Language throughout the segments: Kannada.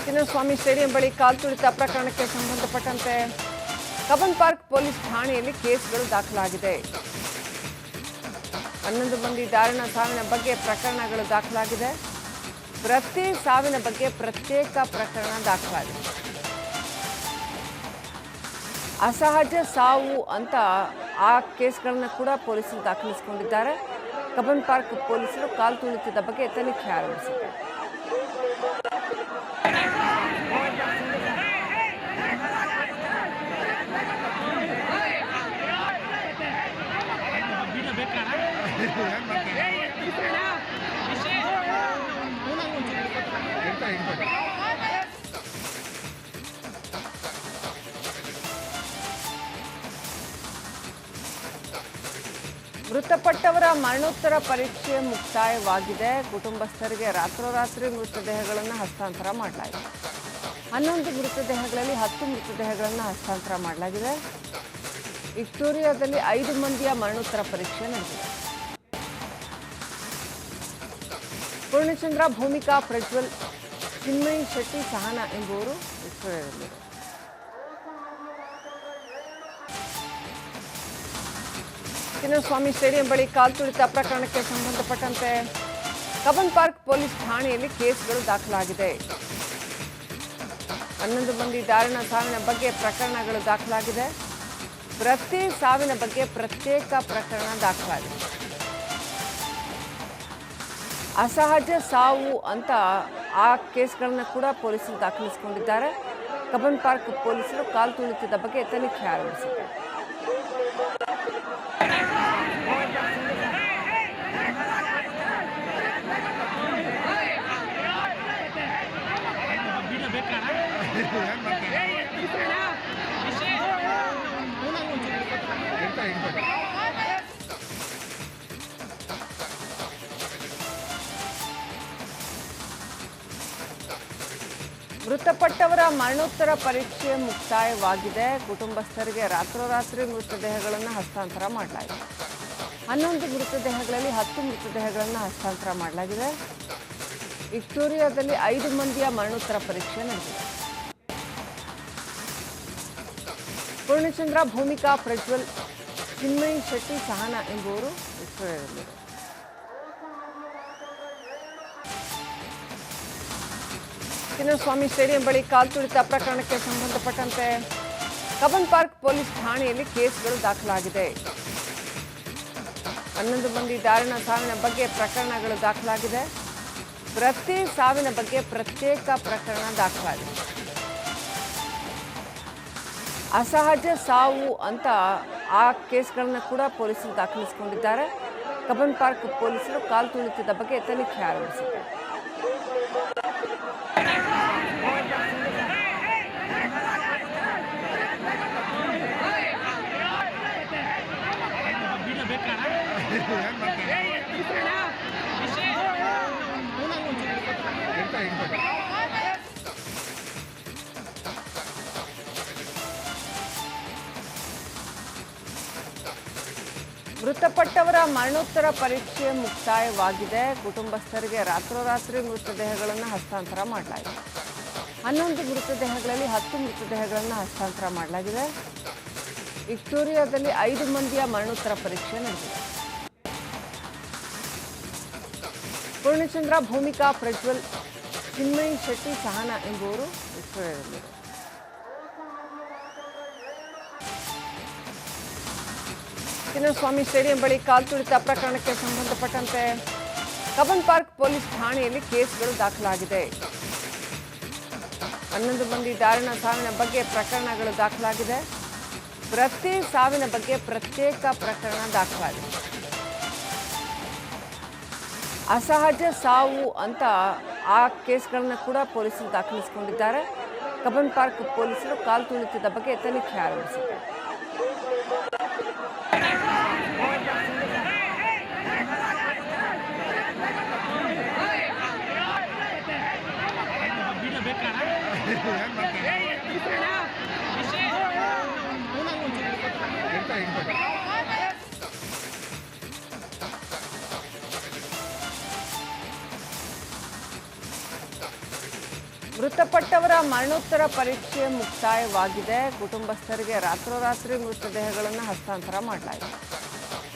ಚಿನ್ನಸ್ವಾಮಿ ಸ್ಟೇಡಿಯಂ ಬಳಿ ಕಾಲ್ತುಳಿತ ಪ್ರಕರಣಕ್ಕೆ ಸಂಬಂಧಪಟ್ಟಂತೆ ಕಬ್ಬನ್ ಪಾರ್ಕ್ ಪೊಲೀಸ್ ಠಾಣೆಯಲ್ಲಿ ಕೇಸ್ಗಳು ದಾಖಲಾಗಿದೆ. 11 ಮಂದಿ ದಾರುಣ ಸಾವಿನ ಬಗ್ಗೆ ಪ್ರಕರಣಗಳು ದಾಖಲಾಗಿದೆ. ಪ್ರತಿ ಸಾವಿನ ಬಗ್ಗೆ ಪ್ರತ್ಯೇಕ ಪ್ರಕರಣ ದಾಖಲಾಗಿದೆ. ಅಸಹಜ ಸಾವು ಅಂತ ಆ ಕೇಸ್ಗಳನ್ನ ಕೂಡ ಪೊಲೀಸರು ದಾಖಲಿಸಿಕೊಂಡಿದ್ದಾರೆ. ಕಬ್ಬನ್ ಪಾರ್ಕ್ ಪೊಲೀಸರು ಕಾಲ್ತುಳಿತದ ಬಗ್ಗೆ ತನಿಖೆ ಆರಂಭಿಸಿದ್ದಾರೆ. ಮೃತಪಟ್ಟವರ ಮರಣೋತ್ತರ ಪರೀಕ್ಷೆ ಮುಕ್ತಾಯವಾಗಿದೆ. ಕುಟುಂಬಸ್ಥರಿಗೆ ರಾತ್ರೋರಾತ್ರಿ ಮೃತದೇಹಗಳನ್ನು ಹಸ್ತಾಂತರ ಮಾಡಲಾಗಿದೆ. 11 ಮೃತದೇಹಗಳಲ್ಲಿ 10 ಮೃತದೇಹಗಳನ್ನು ಹಸ್ತಾಂತರ ಮಾಡಲಾಗಿದೆ. ವಿಕ್ಟೋರಿಯಾದಲ್ಲಿ 5 ಮಂದಿಯ ಮರಣೋತ್ತರ ಪರೀಕ್ಷೆ ನಡೆದಿದೆ. ಪೂರ್ಣಚಂದ್ರ, ಭೂಮಿಕಾ, ಪ್ರಜ್ವಲ್, ಚಿನ್ಮಯಿ ಶೆಟ್ಟಿ, ಸಹನಾ ಎಂಬುವರು ವಿಕ್ಟೋರಿಯಾದಲ್ಲಿದ್ದಾರೆ. ಚಿನ್ನಸ್ವಾಮಿ ಸ್ಟೇಡಿಯಂ ಬಳಿ ಕಾಲ್ತುಳಿತ ಪ್ರಕರಣಕ್ಕೆ ಸಂಬಂಧಪಟ್ಟಂತೆ ಕಬ್ಬನ್ ಪಾರ್ಕ್ ಪೊಲೀಸ್ ಠಾಣೆಯಲ್ಲಿ ಕೇಸ್ಗಳು ದಾಖಲಾಗಿದೆ. 11 ಮಂದಿ ದಾರುಣ ಸಾವಿನ ಬಗ್ಗೆ ಪ್ರಕರಣಗಳು ದಾಖಲಾಗಿದೆ. ಪ್ರತಿ ಸಾವಿನ ಬಗ್ಗೆ ಪ್ರತ್ಯೇಕ ಪ್ರಕರಣ ದಾಖಲಾಗಿದೆ. ಅಸಹಜ ಸಾವು ಅಂತ ಆ ಕೇಸ್ಗಳನ್ನ ಕೂಡ ಪೊಲೀಸರು ದಾಖಲಿಸಿಕೊಂಡಿದ್ದಾರೆ. ಕಬ್ಬನ್ ಪಾರ್ಕ್ ಪೊಲೀಸರು ಕಾಲ್ತುಳಿತದ ಬಗ್ಗೆ ತನಿಖೆ ಆರಂಭಿಸಿದ್ದಾರೆ. ಮೃತಪಟ್ಟವರ ಮರಣೋತ್ತರ ಪರೀಕ್ಷೆ ಮುಕ್ತಾಯವಾಗಿದೆ. ಕುಟುಂಬಸ್ಥರಿಗೆ ರಾತ್ರೋರಾತ್ರಿ ಮೃತದೇಹಗಳನ್ನು ಹಸ್ತಾಂತರ ಮಾಡಲಾಗಿದೆ. 11 ಮೃತದೇಹಗಳಲ್ಲಿ 10 ಮೃತದೇಹಗಳನ್ನು ಹಸ್ತಾಂತರ ಮಾಡಲಾಗಿದೆ. ವಿಕ್ಟೋರಿಯಾದಲ್ಲಿ 5 ಮಂದಿಯ ಮರಣೋತ್ತರ ಪರೀಕ್ಷೆ ನಡೆದಿದೆ. ಪೂರ್ಣಚಂದ್ರ, ಭೂಮಿಕಾ, ಪ್ರಜ್ವಲ್, ಚಿನ್ಮಯಿ ಶೆಟ್ಟಿ, ಸಹನಾ ಎಂಬುವರು ವಿಕ್ಟೋರಿಯಾದಲ್ಲಿದ್ದಾರೆ. ಚಿನ್ನಸ್ವಾಮಿ ಸ್ಟೇಡಿಯಂ ಬಳಿ ಕಾಲ್ತುಳಿತ ಪ್ರಕರಣಕ್ಕೆ ಸಂಬಂಧಪಟ್ಟಂತೆ ಕಬ್ಬನ್ ಪಾರ್ಕ್ ಪೊಲೀಸ್ ಠಾಣೆಯಲ್ಲಿ ಕೇಸ್ಗಳು ದಾಖಲಾಗಿದೆ. 11 ಮಂದಿ ದಾರುಣ ಸಾವಿನ ಬಗ್ಗೆ ಪ್ರಕರಣಗಳು ದಾಖಲಾಗಿದೆ. ಪ್ರತಿ ಸಾವಿನ ಬಗ್ಗೆ ಪ್ರತ್ಯೇಕ ಪ್ರಕರಣ ದಾಖಲಾಗಿದೆ. ಅಸಹಜ ಸಾವು ಅಂತ ಆ ಕೇಸ್ಗಳನ್ನ ಕೂಡ ಪೊಲೀಸರು ದಾಖಲಿಸಿಕೊಂಡಿದ್ದಾರೆ. ಕಬ್ಬನ್ ಪಾರ್ಕ್ ಪೊಲೀಸರು ಕಾಲ್ತುಳಿತದ ಬಗ್ಗೆ ತನಿಖೆ ಆರಂಭಿಸಿದ್ದಾರೆ. ಮೃತಪಟ್ಟವರ ಮರಣೋತ್ತರ ಪರೀಕ್ಷೆ ಮುಕ್ತಾಯವಾಗಿದೆ. ಕುಟುಂಬಸ್ಥರಿಗೆ ರಾತ್ರೋರಾತ್ರಿ ಮೃತದೇಹಗಳನ್ನು ಹಸ್ತಾಂತರ ಮಾಡಲಾಗಿದೆ. 11 ಮೃತದೇಹಗಳಲ್ಲಿ 10 ಮೃತದೇಹಗಳನ್ನು ಹಸ್ತಾಂತರ ಮಾಡಲಾಗಿದೆ. ವಿಕ್ಟೋರಿಯಾದಲ್ಲಿ 5 ಮಂದಿಯ ಮರಣೋತ್ತರ ಪರೀಕ್ಷೆ ನಡೆದಿದೆ. ಪೂರ್ಣಚಂದ್ರ, ಭೂಮಿಕಾ, ಪ್ರಜ್ವಲ್, ಚಿನ್ಮಯಿ ಶೆಟ್ಟಿ, ಸಹನಾ ಎಂಬುವರು ವಿಕ್ಟೋರಿಯಾದಲ್ಲಿದ್ದಾರೆ. ಚಿನ್ನಸ್ವಾಮಿ ಸ್ಟೇಡಿಯಂ ಬಳಿ ಕಾಲ್ತುಳಿತ ಪ್ರಕರಣಕ್ಕೆ ಸಂಬಂಧಪಟ್ಟಂತೆ ಕಬ್ಬನ್ ಪಾರ್ಕ್ ಪೊಲೀಸ್ ಠಾಣೆಯಲ್ಲಿ ಕೇಸ್ಗಳು ದಾಖಲಾಗಿದೆ. 11 ಮಂದಿ ದಾರುಣ ಸಾವಿನ ಬಗ್ಗೆ ಪ್ರಕರಣಗಳು ದಾಖಲಾಗಿದೆ. ಪ್ರತಿ ಸಾವಿನ ಬಗ್ಗೆ ಪ್ರತ್ಯೇಕ ಪ್ರಕರಣ ದಾಖಲಾಗಿದೆ. ಅಸಹಜ ಸಾವು ಅಂತ ಆ ಕೇಸ್ಗಳನ್ನ ಕೂಡ ಪೊಲೀಸರು ದಾಖಲಿಸಿಕೊಂಡಿದ್ದಾರೆ. ಕಬ್ಬನ್ ಪಾರ್ಕ್ ಪೊಲೀಸರು ಕಾಲ್ತುಳಿತದ ಬಗ್ಗೆ ತನಿಖೆ ಆರಂಭಿಸಿದ್ದಾರೆ. ಮೃತಪಟ್ಟವರ ಮರಣೋತ್ತರ ಪರೀಕ್ಷೆ ಮುಕ್ತಾಯವಾಗಿದೆ. ಕುಟುಂಬಸ್ಥರಿಗೆ ರಾತ್ರೋರಾತ್ರಿ ಮೃತದೇಹಗಳನ್ನು ಹಸ್ತಾಂತರ ಮಾಡಲಾಗಿದೆ.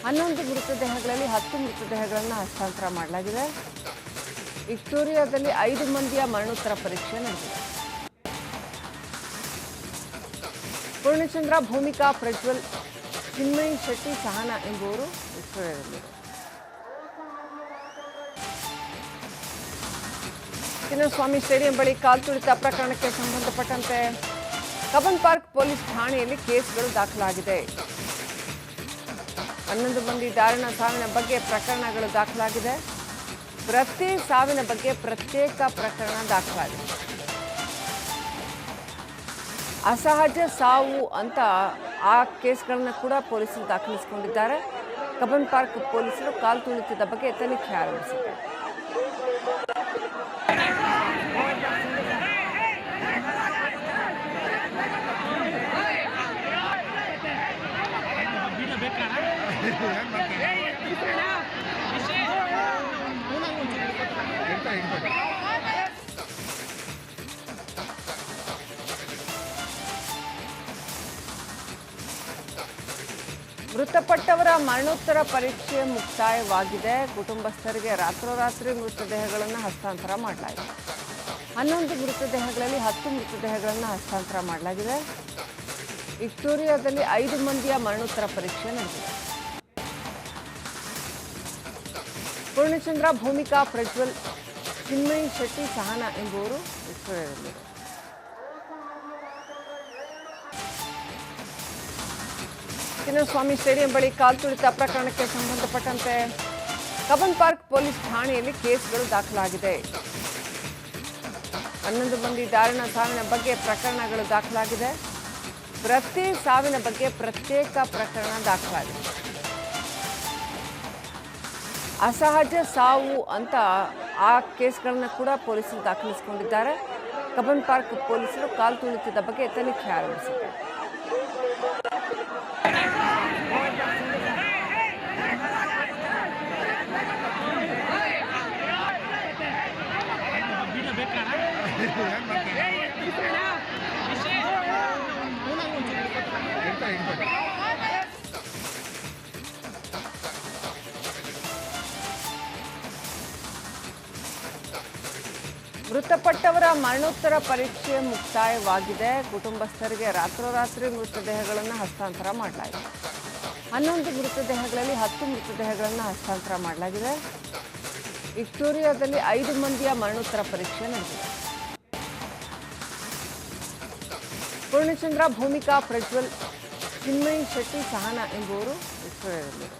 11 ಮೃತದೇಹಗಳಲ್ಲಿ 10 ಮೃತದೇಹಗಳನ್ನು ಹಸ್ತಾಂತರ ಮಾಡಲಾಗಿದೆ. ವಿಕ್ಟೋರಿಯಾದಲ್ಲಿ 5 ಮಂದಿಯ ಮರಣೋತ್ತರ ಪರೀಕ್ಷೆ ನಡೆದಿದೆ. ಪೂರ್ಣಚಂದ್ರ, ಭೂಮಿಕಾ, ಪ್ರಜ್ವಲ್, ಚಿನ್ಮಯಿ ಶೆಟ್ಟಿ, ಸಹನಾ ಎಂಬುವರು ವಿಕ್ಟೋರಿಯಾದಲ್ಲಿದ್ದಾರೆ. ಚಿನ್ನಸ್ವಾಮಿ ಸ್ಟೇಡಿಯಂ ಬಳಿ ಕಾಲ್ತುಳಿತ ಪ್ರಕರಣಕ್ಕೆ ಸಂಬಂಧಪಟ್ಟಂತೆ ಕಬ್ಬನ್ ಪಾರ್ಕ್ ಪೊಲೀಸ್ ಠಾಣೆಯಲ್ಲಿ ಕೇಸ್ಗಳು ದಾಖಲಾಗಿದೆ. 11 ಮಂದಿ ದಾರುಣ ಸಾವಿನ ಬಗ್ಗೆ ಪ್ರಕರಣಗಳು ದಾಖಲಾಗಿದೆ. ಪ್ರತಿ ಸಾವಿನ ಬಗ್ಗೆ ಪ್ರತ್ಯೇಕ ಪ್ರಕರಣ ದಾಖಲಾಗಿದೆ. ಅಸಹಜ ಸಾವು ಅಂತ ಆ ಕೇಸ್ಗಳನ್ನ ಕೂಡ ಪೊಲೀಸರು ದಾಖಲಿಸಿಕೊಂಡಿದ್ದಾರೆ. ಕಬ್ಬನ್ ಪಾರ್ಕ್ ಪೊಲೀಸರು ಕಾಲ್ತುಳಿತದ ಬಗ್ಗೆ ತನಿಖೆ ಆರಂಭಿಸಿದ್ದಾರೆ. ಮೃತಪಟ್ಟವರ ಮರಣೋತ್ತರ ಪರೀಕ್ಷೆ ಮುಕ್ತಾಯವಾಗಿದೆ. ಕುಟುಂಬಸ್ಥರಿಗೆ ರಾತ್ರೋರಾತ್ರಿ ಮೃತದೇಹಗಳನ್ನು ಹಸ್ತಾಂತರ ಮಾಡಲಾಗಿದೆ. 11 ಮೃತದೇಹಗಳಲ್ಲಿ 10 ಮೃತದೇಹಗಳನ್ನು ಹಸ್ತಾಂತರ ಮಾಡಲಾಗಿದೆ. ವಿಕ್ಟೋರಿಯಾದಲ್ಲಿ 5 ಮಂದಿಯ ಮರಣೋತ್ತರ ಪರೀಕ್ಷೆ ನಡೆದಿದೆ. ಪೂರ್ಣಚಂದ್ರ, ಭೂಮಿಕಾ, ಪ್ರಜ್ವಲ್, ಚಿನ್ಮಯಿ ಶೆಟ್ಟಿ, ಸಹನಾ ಎಂಬುವರು ವಿಕ್ಟೋರಿಯಾದಲ್ಲಿದ್ದಾರೆ. ಚಿನ್ನಸ್ವಾಮಿ ಸ್ಟೇಡಿಯಂ ಬಳಿ ಕಾಲ್ತುಳಿತ ಪ್ರಕರಣಕ್ಕೆ ಸಂಬಂಧಪಟ್ಟಂತೆ ಕಬ್ಬನ್ ಪಾರ್ಕ್ ಪೊಲೀಸ್ ಠಾಣೆಯಲ್ಲಿ ಕೇಸ್ಗಳು ದಾಖಲಾಗಿದೆ. 11 ಮಂದಿ ದಾರುಣ ಸಾವಿನ ಬಗ್ಗೆ ಪ್ರಕರಣಗಳು ದಾಖಲಾಗಿದೆ. ಪ್ರತಿ ಸಾವಿನ ಬಗ್ಗೆ ಪ್ರತ್ಯೇಕ ಪ್ರಕರಣ ದಾಖಲಾಗಿದೆ. ಅಸಹಜ ಸಾವು ಅಂತ ಆ ಕೇಸ್ಗಳನ್ನ ಕೂಡ ಪೊಲೀಸರು ದಾಖಲಿಸಿಕೊಂಡಿದ್ದಾರೆ. ಕಬ್ಬನ್ ಪಾರ್ಕ್ ಪೊಲೀಸರು ಕಾಲ್ತುಳಿತದ ಬಗ್ಗೆ ತನಿಖೆ ಆರಂಭಿಸಿದ್ದಾರೆ. ಮೃತಪಟ್ಟವರ ಮರಣೋತ್ತರ ಪರೀಕ್ಷೆ ಮುಕ್ತಾಯವಾಗಿದೆ. ಕುಟುಂಬಸ್ಥರಿಗೆ ರಾತ್ರೋರಾತ್ರಿ ಮೃತದೇಹಗಳನ್ನು ಹಸ್ತಾಂತರ ಮಾಡಲಾಗಿದೆ. 11 ಮೃತದೇಹಗಳಲ್ಲಿ 10 ಮೃತದೇಹಗಳನ್ನು ಹಸ್ತಾಂತರ ಮಾಡಲಾಗಿದೆ. ವಿಕ್ಟೋರಿಯಾದಲ್ಲಿ 5 ಮಂದಿಯ ಮರಣೋತ್ತರ ಪರೀಕ್ಷೆ ನಡೆದಿದೆ. ಪೂರ್ಣಚಂದ್ರ, ಭೂಮಿಕಾ, ಪ್ರಜ್ವಲ್, ಚಿನ್ಮಯಿ ಶೆಟ್ಟಿ, ಸಹನಾ ಎಂಬುವರು ವಿಕ್ಟೋರಿಯಾದಲ್ಲಿದ್ದಾರೆ.